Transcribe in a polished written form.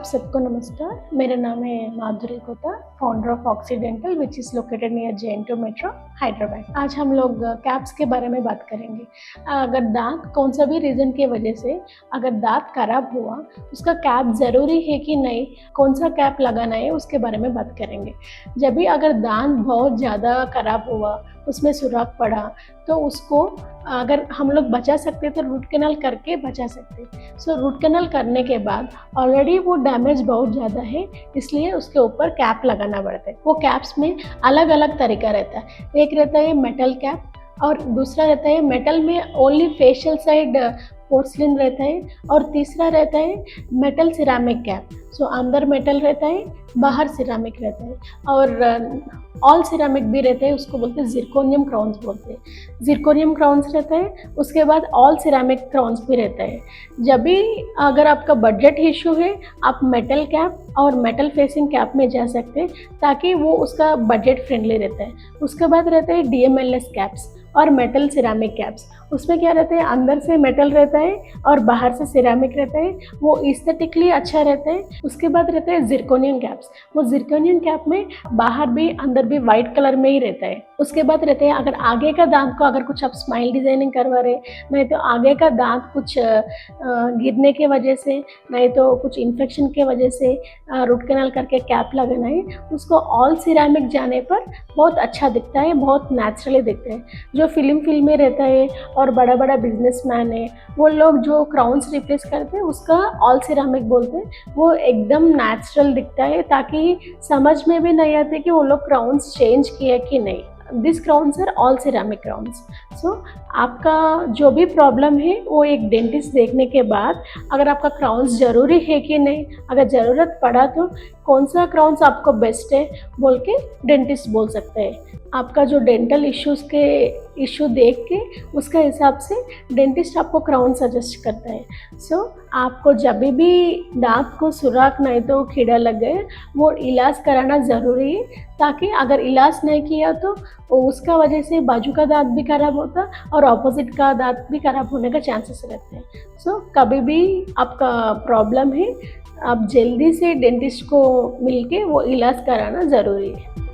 सबको नमस्कार। मेरा नाम है माधुरी कोता, founder of occidental which is located near JNU. Metro Hyderabad. आज हम लोग कैप्स के बारे में बात करेंगे। अगर दांत कौन सा भी रीज़न की वजह से अगर दांत खराब हुआ, उसका कैप ज़रूरी है कि नहीं, कौन सा कैप लगाना है उसके बारे में बात करेंगे। जब भी अगर दांत बहुत ज़्यादा खराब हुआ, उसमें सुराख पड़ा, तो उसको अगर हम लोग बचा सकते तो रूट कैनाल करके बचा सकते। सो रूट कैनाल करने के बाद ऑलरेडी वो डैमेज बहुत ज़्यादा है, इसलिए उसके ऊपर कैप लगाना पड़ता है। वो कैप्स में अलग अलग तरीका रहता है। एक रहता है मेटल कैप और दूसरा रहता है मेटल में ओनली फेशियल साइड पोर्सलिन रहता है और तीसरा रहता है मेटल सिरामिक कैप। सो अंदर मेटल रहता है, बाहर सिरामिक रहता है और ऑल सिरामिक भी रहता है, उसको बोलते हैं जिरकोनियम क्राउन्स बोलते हैं। जिरकोनियम क्राउन्स रहता है, उसके बाद ऑल सिरामिक क्राउन्स भी रहता है। जब भी अगर आपका बजट इशू है, आप मेटल कैप और मेटल फेसिंग कैप में जा सकते हैं, ताकि वो उसका बजट फ्रेंडली रहता है। उसके बाद रहता है DMLS कैप्स और मेटल सिरामिक कैप्स। उसमें क्या रहता है, अंदर से मेटल रहता है और बाहर से सिरामिक रहता है, वो एस्थेटिकली अच्छा रहता है। उसके बाद रहता है जिरकोनियम कैप्स। वो जिरकोनियम कैप में बाहर भी अंदर भी वाइट कलर में ही रहता है। उसके बाद रहते हैं, अगर आगे का दांत को अगर कुछ आप स्माइल डिजाइनिंग करवा रहे, नहीं तो आगे का दांत कुछ गिरने के वजह से, नहीं तो कुछ इन्फेक्शन के वजह से रूट कैनाल करके कैप लगाना है, उसको ऑल सिरामिक जाने पर बहुत अच्छा दिखता है, बहुत नेचुरली दिखता है। जो फिल्म में रहता है और बड़ा बड़ा बिजनेसमैन है, वो लोग जो क्राउन्स रिप्लेस करते हैं उसका ऑल सिरामिक बोलते हैं। वो एकदम नेचुरल दिखता है, ताकि समझ में भी नहीं आते कि वो लोग क्राउन्स चेंज किए कि नहीं। This crowns are all ceramic crowns. So आपका जो भी प्रॉब्लम है, वो एक डेंटिस्ट देखने के बाद अगर आपका क्राउन्स ज़रूरी है कि नहीं, अगर ज़रूरत पड़ा तो कौन सा क्राउन्स आपको बेस्ट है बोल के डेंटिस्ट बोल सकते हैं। आपका जो डेंटल इशू देख के उसके हिसाब से डेंटिस्ट आपको क्राउन सजेस्ट करता है। सो आपको जब भी दांत को सुराख नहीं तो कीड़ा लग गए, वो इलाज कराना ज़रूरी है, ताकि अगर इलाज नहीं किया तो उसका वजह से बाजू का दांत भी खराब होता और ऑपोजिट का दांत भी खराब होने का चांसेस रहते हैं। सो कभी भी आपका प्रॉब्लम है, आप जल्दी से डेंटिस्ट को मिलके वो इलाज कराना ज़रूरी है।